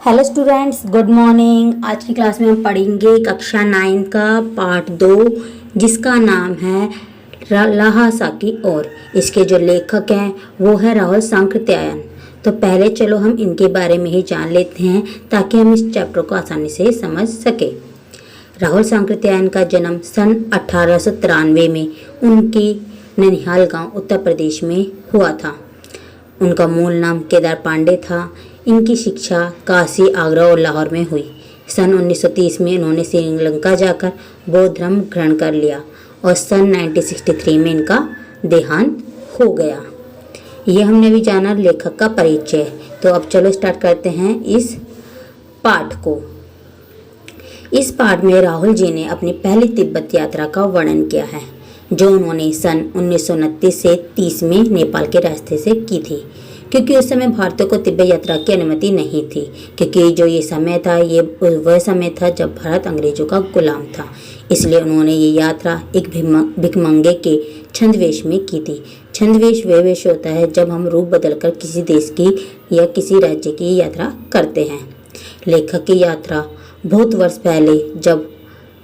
Hello students, good morning. आज की class में हम पढ़ेंगे कक्षा 9 का पार्ट 2 जिसका नाम है लहासा की ओर। इसके जो लेखक हैं वो है राहुल सांकृत्यायन। तो पहले चलो हम इनके बारे में ही जान लेते हैं ताकि हम इस चैप्टर को आसानी से समझ सके। राहुल सांकृत्यायन का जन्म सन 1893 में उनकी ननिहाल गांव उत्तर प्रदेश में हुआ था। उनका मूल नाम केदार पांडे था। इनकी शिक्षा काशी, आगरा और लाहौर में हुई। सन 1930 में उन्होंने श्रीलंका जाकर बौद्ध धर्म ग्रहण कर लिया और सन 1963 में इनका देहांत हो गया। ये हमने भी जाना लेखक का परिचय। तो अब चलो स्टार्ट करते हैं इस पाठ को। इस पाठ में राहुल जी ने अपनी पहली तिब्बत यात्रा का वर्णन किया है जो उन्होंने सन 1929 से 30 में नेपाल के रास्ते से की थी, क्योंकि उस समय भारतीयों को तिब्बत यात्रा की अनुमति नहीं थी, क्योंकि जो ये समय था ये वह समय था जब भारत अंग्रेजों का गुलाम था। इसलिए उन्होंने ये यात्रा एक भिखमंगे के छंदवेश में की थी। छंदवेश वह वेश होता है जब हम रूप बदलकर किसी देश की या किसी राज्य की यात्रा करते हैं। लेखक की यात्रा बहुत वर्ष पहले जब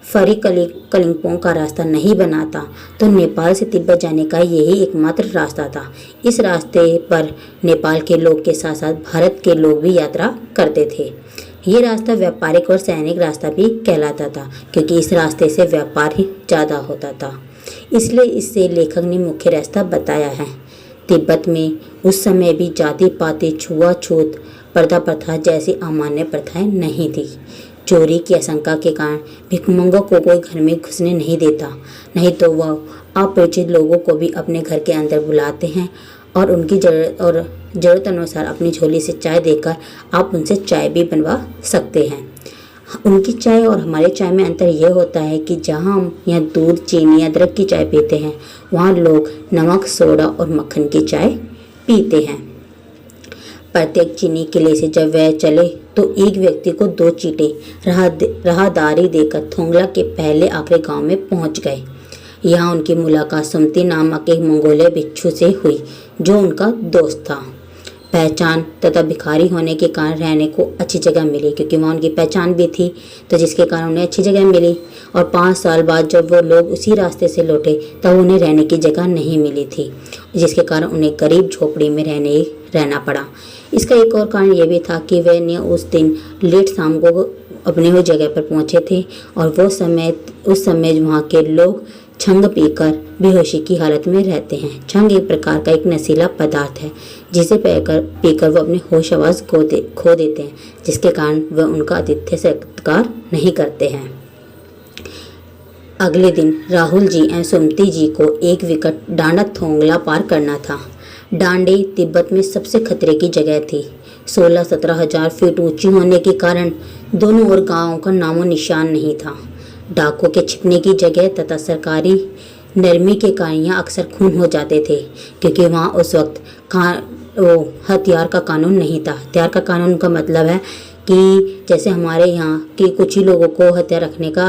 फरी कलिंपोंग का रास्ता नहीं बना था तो नेपाल से तिब्बत जाने का यही एकमात्र रास्ता था। इस रास्ते पर नेपाल के लोग के साथ साथ भारत के लोग भी यात्रा करते थे। ये रास्ता व्यापारिक और सैनिक रास्ता भी कहलाता था, क्योंकि इस रास्ते से व्यापार ही ज़्यादा होता था। इसलिए इससे लेखक ने मुख्य रास्ता बताया है। तिब्बत में उस समय भी जाति पाति, छुआछूत, पर्दा प्रथा जैसी अमान्य प्रथाएं नहीं थी। चोरी की आशंका के कारण भिखमंगों को कोई घर में घुसने नहीं देता, नहीं तो वह अपरिचित लोगों को भी अपने घर के अंदर बुलाते हैं और उनकी ज़रूरत अनुसार अपनी झोली से चाय देकर आप उनसे चाय भी बनवा सकते हैं। उनकी चाय और हमारे चाय में अंतर यह होता है कि जहाँ हम यहाँ दूध, चीनी, अदरक की चाय पीते हैं, वहाँ लोग नमक, सोडा और मक्खन की चाय पीते हैं। प्रत्येक चीनी किले से जब वह चले तो एक व्यक्ति को 2 चीटे राहदारी देकर थोंगला के पहले आखिरी गांव में पहुंच गए। यहाँ उनकी मुलाकात सुमति नामक एक मंगोलिया भिक्षु से हुई जो उनका दोस्त था। पहचान तथा भिखारी होने के कारण रहने को अच्छी जगह मिली, क्योंकि वहाँ उनकी पहचान भी थी, तो जिसके कारण उन्हें अच्छी जगह मिली। और 5 साल बाद जब वो लोग उसी रास्ते से लौटे तब उन्हें रहने की जगह नहीं मिली थी, जिसके कारण उन्हें गरीब झोपड़ी में रहना पड़ा। इसका एक और कारण यह भी था कि वे ने उस दिन लेट शाम को अपने वो जगह पर पहुंचे थे और उस समय वहाँ के लोग छंग पीकर बेहोशी की हालत में रहते हैं। छंग एक प्रकार का एक नशीला पदार्थ है जिसे पीकर वो अपने होश आवाज खो देते हैं, जिसके कारण वह उनका आतिथ्य सत्कार नहीं करते हैं। अगले दिन राहुल जी एवं सुमति जी को एक विकट डांडा थोंगला पार करना था। डांडे तिब्बत में सबसे खतरे की जगह थी। 16-17 हजार फीट ऊंची होने के कारण दोनों ओर गांवों का नामो निशान नहीं था। डाकों के छिपने की जगह तथा सरकारी नरमी के कारण यहाँ अक्सर खून हो जाते थे, क्योंकि वहाँ उस वक्त हथियार का कानून नहीं था। हथियार का कानून का मतलब है कि जैसे हमारे यहाँ के कुछ ही लोगों को हथियार रखने का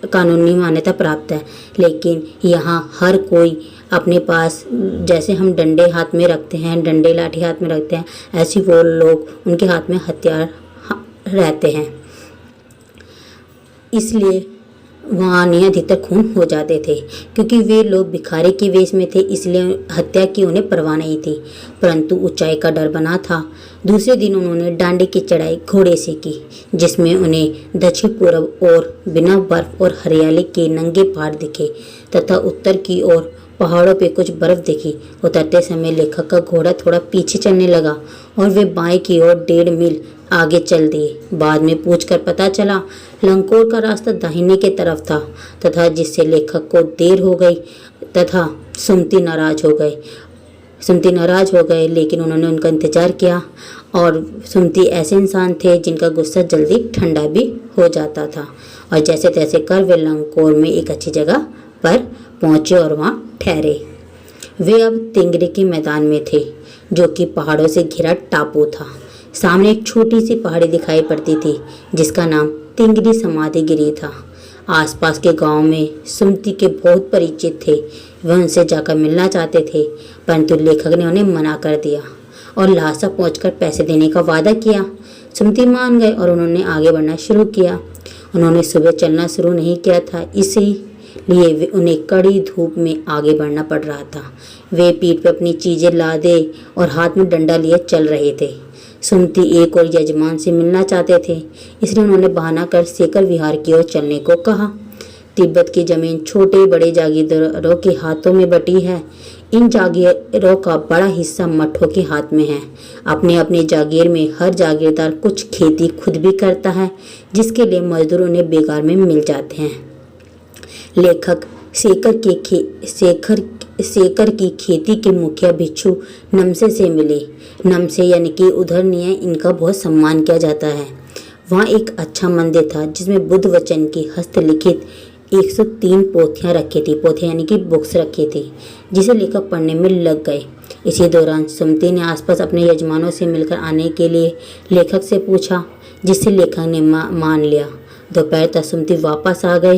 कानूनी मान्यता प्राप्त है, लेकिन यहाँ हर कोई अपने पास, जैसे हम डंडे हाथ में रखते हैं, डंडे लाठी हाथ में रखते हैं, ऐसे वो लोग उनके हाथ में हथियार रहते हैं। इसलिए वहाँ अधिकतर खून हो जाते थे, क्योंकि वे लोग भिखारी के वेश में थे, इसलिए हत्या की उन्हें परवाह नहीं थी, परंतु ऊंचाई का डर बना था। दूसरे दिन उन्होंने डांडे की चढ़ाई घोड़े से की, जिसमें उन्हें दक्षिण पूर्व और बिना बर्फ और हरियाली के नंगे पहाड़ दिखे तथा उत्तर की ओर पहाड़ों पे कुछ बर्फ दिखी। उतरते समय लेखक का घोड़ा थोड़ा पीछे चलने लगा और वे बाएं की ओर 1.5 मील आगे चल दिए। बाद में पूछकर पता चला लंकोर का रास्ता दाहिने के तरफ था तथा जिससे लेखक को देर हो गई तथा सुमति नाराज हो गए, लेकिन उन्होंने उनका इंतजार किया। और सुमति ऐसे इंसान थे जिनका गुस्सा जल्दी ठंडा भी हो जाता था, और जैसे तैसे कर वे लंकोर में एक अच्छी जगह पर पहुंचे और वहाँ ठहरे। वे अब तिंगरी के मैदान में थे, जो कि पहाड़ों से घिरा टापू था। सामने एक छोटी सी पहाड़ी दिखाई पड़ती थी जिसका नाम तिंगरी समाधिगिरी था। आसपास के गांव में सुमति के बहुत परिचित थे। वह उनसे जाकर मिलना चाहते थे, परंतु लेखक ने उन्हें मना कर दिया और लहासा पहुंचकर पैसे देने का वादा किया। सुमति मान गए और उन्होंने आगे बढ़ना शुरू किया। उन्होंने सुबह चलना शुरू नहीं किया था, इसीलिए उन्हें कड़ी धूप में आगे बढ़ना पड़ रहा था। वे पीठ पर अपनी चीजें लादे और हाथ में डंडा लिए चल रहे थे। सुमति एक और यजमान से मिलना चाहते थे, इसलिए उन्होंने बहाना कर शेखर विहार की ओर चलने को कहा। तिब्बत की जमीन छोटे बड़े जागीरदारों के हाथों में बटी है। इन जागीरों का बड़ा हिस्सा मठों के हाथ में है। अपने अपने जागीर में हर जागीरदार कुछ खेती खुद भी करता है, जिसके लिए मजदूर उन्हें बेकार में मिल जाते हैं। लेखक शेखर की खेती के मुखिया भिक्षु नमसे से मिले। नमसे यानी कि उधरनीय, इनका बहुत सम्मान किया जाता है। वहाँ एक अच्छा मंदिर था जिसमें बुद्ध वचन की हस्तलिखित 103 पोथियाँ रखी थी। पोथियाँ यानी कि बुक्स रखी थी, जिसे लेखक पढ़ने में लग गए। इसी दौरान सुमति ने आसपास अपने यजमानों से मिलकर आने के लिए लेखक से पूछा, जिससे लेखक ने मान लिया। दोपहर तक सुमति वापस आ गए,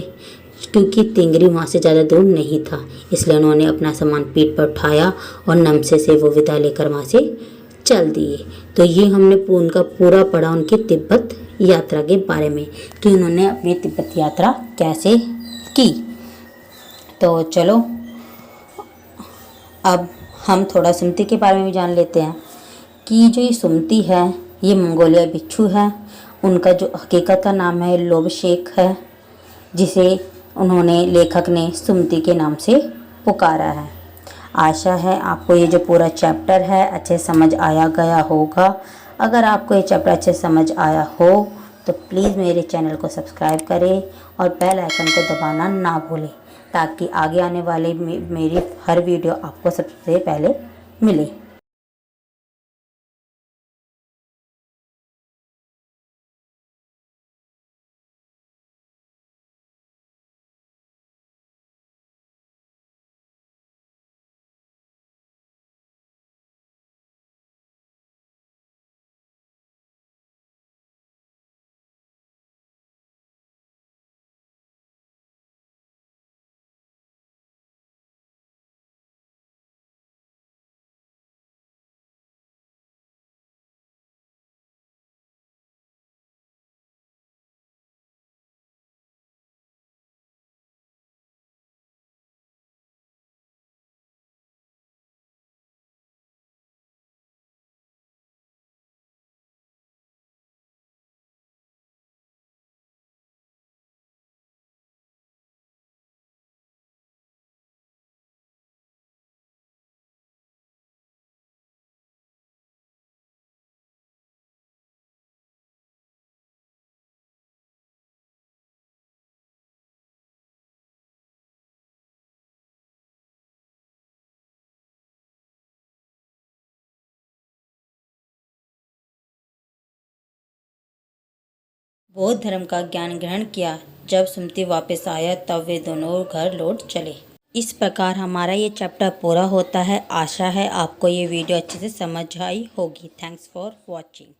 क्योंकि तिंगरी वहाँ से ज़्यादा दूर नहीं था, इसलिए उन्होंने अपना सामान पीठ पर उठाया और नमसे से वो विदा लेकर वहाँ से चल दिए। तो ये हमने उनका पूरा पढ़ा उनकी तिब्बत यात्रा के बारे में, कि उन्होंने अपनी तिब्बत यात्रा कैसे की। तो चलो अब हम थोड़ा सुमति के बारे में भी जान लेते हैं कि जो ये सुमति है ये मंगोलिया भिक्षु है। उनका जो हकीकत का नाम है लोबशेख है, जिसे उन्होंने लेखक ने सुमति के नाम से पुकारा है। आशा है आपको ये जो पूरा चैप्टर है अच्छे समझ आया गया होगा। अगर आपको ये चैप्टर अच्छे समझ आया हो तो प्लीज़ मेरे चैनल को सब्सक्राइब करें और बेल आइकन को दबाना ना भूलें, ताकि आगे आने वाले मेरी हर वीडियो आपको सबसे पहले मिले। बौद्ध धर्म का ज्ञान ग्रहण किया। जब सुमति वापस आया तब वे दोनों घर लौट चले। इस प्रकार हमारा ये चैप्टर पूरा होता है। आशा है आपको ये वीडियो अच्छे से समझ आई होगी। Thanks for watching.